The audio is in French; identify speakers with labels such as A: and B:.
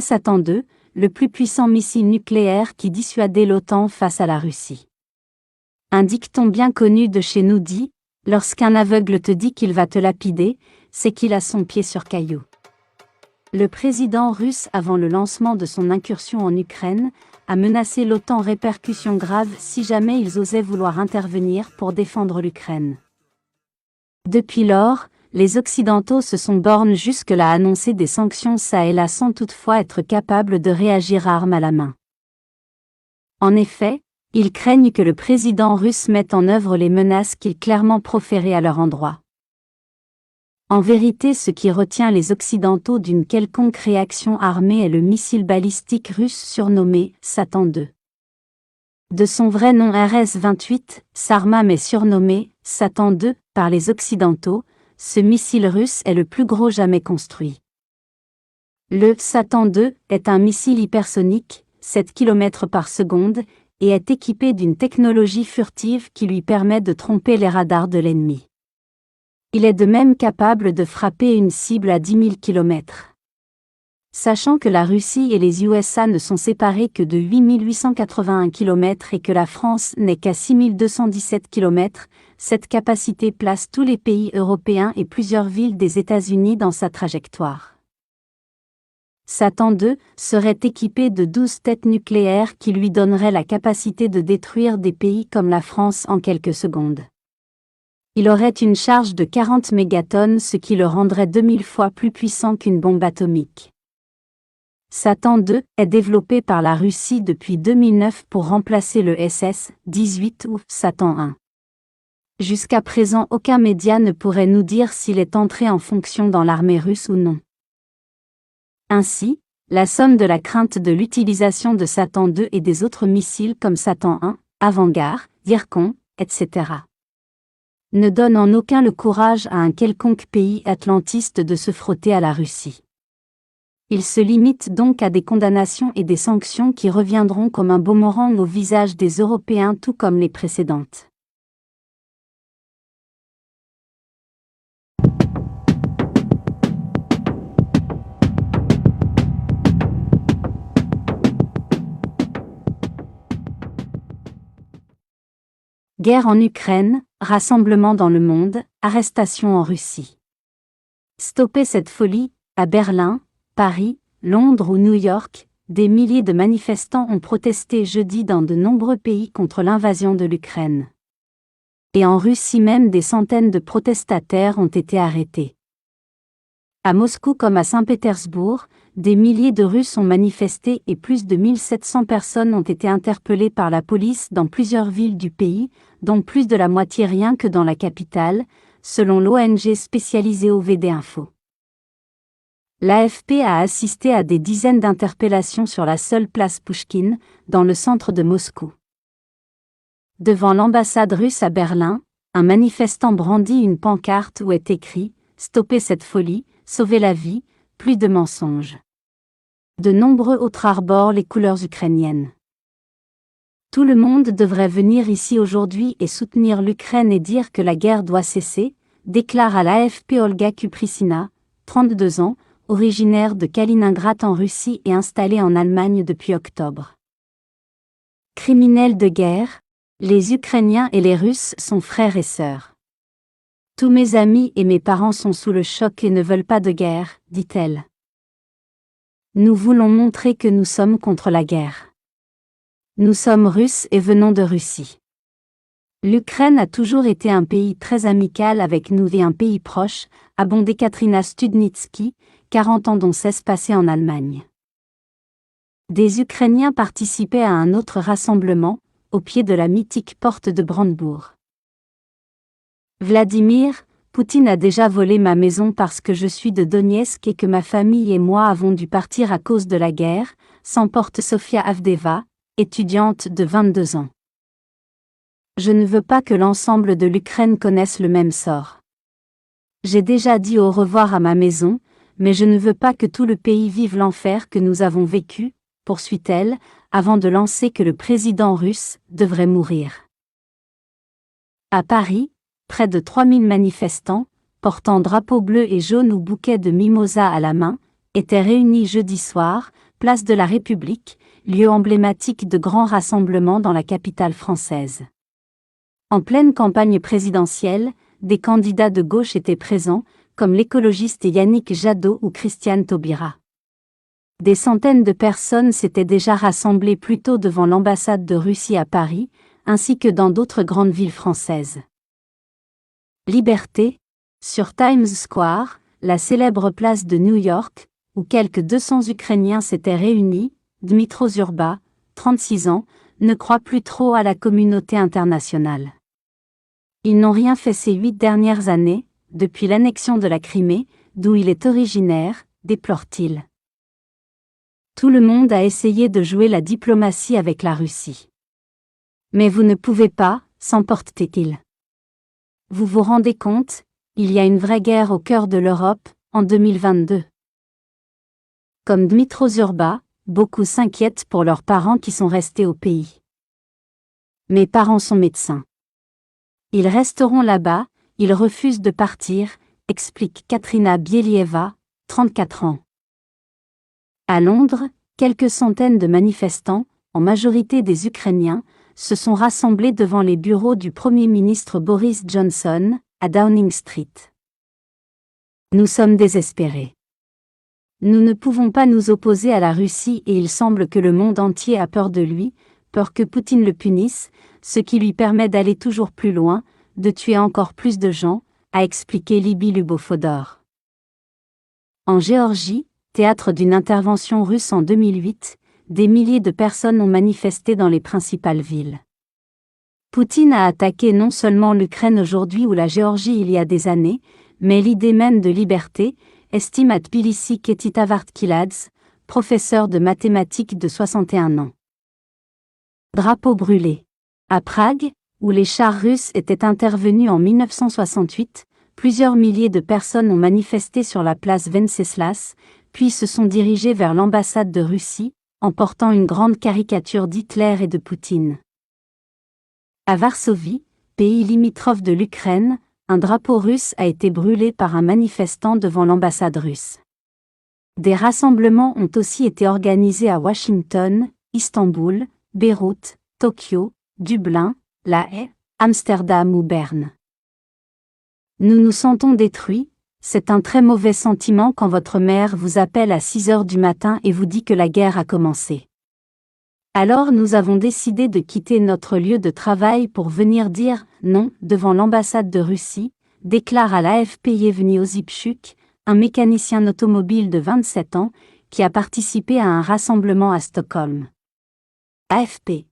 A: Satan II, le plus puissant missile nucléaire qui dissuadait l'OTAN face à la Russie. Un dicton bien connu de chez nous dit « Lorsqu'un aveugle te dit qu'il va te lapider, c'est qu'il a son pied sur caillou ». Le président russe, avant le lancement de son incursion en Ukraine, a menacé l'OTAN répercussions graves si jamais ils osaient vouloir intervenir pour défendre l'Ukraine. Depuis lors, les Occidentaux se sont bornés jusque-là à annoncer des sanctions çà et là sans toutefois être capables de réagir armes à la main. En effet, ils craignent que le président russe mette en œuvre les menaces qu'il clairement proférait à leur endroit. En vérité, ce qui retient les Occidentaux d'une quelconque réaction armée est le missile balistique russe surnommé Satan II. De son vrai nom RS-28, Sarmat mais surnommé Satan II par les Occidentaux, ce missile russe est le plus gros jamais construit. Le Satan II est un missile hypersonique, 7 km par seconde, et est équipé d'une technologie furtive qui lui permet de tromper les radars de l'ennemi. Il est de même capable de frapper une cible à 10 000 km. Sachant que la Russie et les USA ne sont séparés que de 8 881 km et que la France n'est qu'à 6 217 km, cette capacité place tous les pays européens et plusieurs villes des États-Unis dans sa trajectoire. Satan II serait équipé de 12 têtes nucléaires qui lui donneraient la capacité de détruire des pays comme la France en quelques secondes. Il aurait une charge de 40 mégatonnes, ce qui le rendrait 2000 fois plus puissant qu'une bombe atomique. Satan II est développé par la Russie depuis 2009 pour remplacer le SS-18 ou Satan I. Jusqu'à présent, aucun média ne pourrait nous dire s'il est entré en fonction dans l'armée russe ou non. Ainsi, la somme de la crainte de l'utilisation de Satan II et des autres missiles comme Satan I, Avangard, Zircon, etc. ne donne en aucun le courage à un quelconque pays atlantiste de se frotter à la Russie. Il se limite donc à des condamnations et des sanctions qui reviendront comme un boomerang au visage des Européens tout comme les précédentes. Guerre en Ukraine, rassemblement dans le monde, arrestation en Russie. Stoppez cette folie, à Berlin, Paris, Londres ou New York, des milliers de manifestants ont protesté jeudi dans de nombreux pays contre l'invasion de l'Ukraine. Et en Russie même des centaines de protestataires ont été arrêtés. À Moscou comme à Saint-Pétersbourg, des milliers de Russes ont manifesté et plus de 1700 personnes ont été interpellées par la police dans plusieurs villes du pays, dont plus de la moitié rien que dans la capitale, selon l'ONG spécialisée OVD Info. L'AFP a assisté à des dizaines d'interpellations sur la seule place Pouchkine, dans le centre de Moscou. Devant l'ambassade russe à Berlin, un manifestant brandit une pancarte où est écrit « Stoppez cette folie, sauvez la vie, plus de mensonges ». De nombreux autres arborent les couleurs ukrainiennes. Tout le monde devrait venir ici aujourd'hui et soutenir l'Ukraine et dire que la guerre doit cesser, déclare à l'AFP Olga Kuprissina, 32 ans, originaire de Kaliningrad en Russie et installée en Allemagne depuis octobre. Criminels de guerre, les Ukrainiens et les Russes sont frères et sœurs. Tous mes amis et mes parents sont sous le choc et ne veulent pas de guerre, dit-elle. Nous voulons montrer que nous sommes contre la guerre. Nous sommes Russes et venons de Russie. L'Ukraine a toujours été un pays très amical avec nous et un pays proche, abondait Katrina Studnitsky, 40 ans dont 16 passés en Allemagne. Des Ukrainiens participaient à un autre rassemblement, au pied de la mythique porte de Brandebourg. Vladimir, Poutine a déjà volé ma maison parce que je suis de Donetsk et que ma famille et moi avons dû partir à cause de la guerre, s'emporte Sofia Avdeva, étudiante de 22 ans. Je ne veux pas que l'ensemble de l'Ukraine connaisse le même sort. J'ai déjà dit au revoir à ma maison, mais je ne veux pas que tout le pays vive l'enfer que nous avons vécu, poursuit-elle, avant de lancer que le président russe devrait mourir. À Paris, près de 3000 manifestants, portant drapeaux bleus et jaunes ou bouquets de mimosas à la main, étaient réunis jeudi soir, place de la République, lieu emblématique de grands rassemblements dans la capitale française. En pleine campagne présidentielle, des candidats de gauche étaient présents, comme l'écologiste Yannick Jadot ou Christiane Taubira. Des centaines de personnes s'étaient déjà rassemblées plus tôt devant l'ambassade de Russie à Paris, ainsi que dans d'autres grandes villes françaises. Liberté, sur Times Square, la célèbre place de New York, où quelques 200 Ukrainiens s'étaient réunis, Dmytro Zurba, 36 ans, ne croit plus trop à la communauté internationale. Ils n'ont rien fait ces 8 dernières années, depuis l'annexion de la Crimée, d'où il est originaire, déplore-t-il. Tout le monde a essayé de jouer la diplomatie avec la Russie. Mais vous ne pouvez pas, s'emporte-t-il. Vous vous rendez compte, il y a une vraie guerre au cœur de l'Europe, en 2022. Comme Dmytro Zurba, beaucoup s'inquiètent pour leurs parents qui sont restés au pays. Mes parents sont médecins. Ils resteront là-bas, ils refusent de partir, explique Katrina Bielieva, 34 ans. À Londres, quelques centaines de manifestants, en majorité des Ukrainiens, se sont rassemblés devant les bureaux du Premier ministre Boris Johnson, à Downing Street. Nous sommes désespérés. Nous ne pouvons pas nous opposer à la Russie et il semble que le monde entier a peur de lui, peur que Poutine le punisse, ce qui lui permet d'aller toujours plus loin, de tuer encore plus de gens, a expliqué Libby Lubofodor. En Géorgie, théâtre d'une intervention russe en 2008, des milliers de personnes ont manifesté dans les principales villes. Poutine a attaqué non seulement l'Ukraine aujourd'hui ou la Géorgie il y a des années, mais l'idée même de liberté, estime à Tbilissi Keti Tavartkiladze, professeur de mathématiques de 61 ans. Drapeau brûlé. À Prague, où les chars russes étaient intervenus en 1968, plusieurs milliers de personnes ont manifesté sur la place Venceslas, puis se sont dirigées vers l'ambassade de Russie, en portant une grande caricature d'Hitler et de Poutine. À Varsovie, pays limitrophe de l'Ukraine, un drapeau russe a été brûlé par un manifestant devant l'ambassade russe. Des rassemblements ont aussi été organisés à Washington, Istanbul, Beyrouth, Tokyo, Dublin, La Haye, Amsterdam ou Berne. Nous nous sentons détruits. C'est un très mauvais sentiment quand votre mère vous appelle à 6 heures du matin et vous dit que la guerre a commencé. Alors nous avons décidé de quitter notre lieu de travail pour venir dire « non » devant l'ambassade de Russie, déclare à l'AFP Yevgeny Osipchuk, un mécanicien automobile de 27 ans, qui a participé à un rassemblement à Stockholm. AFP.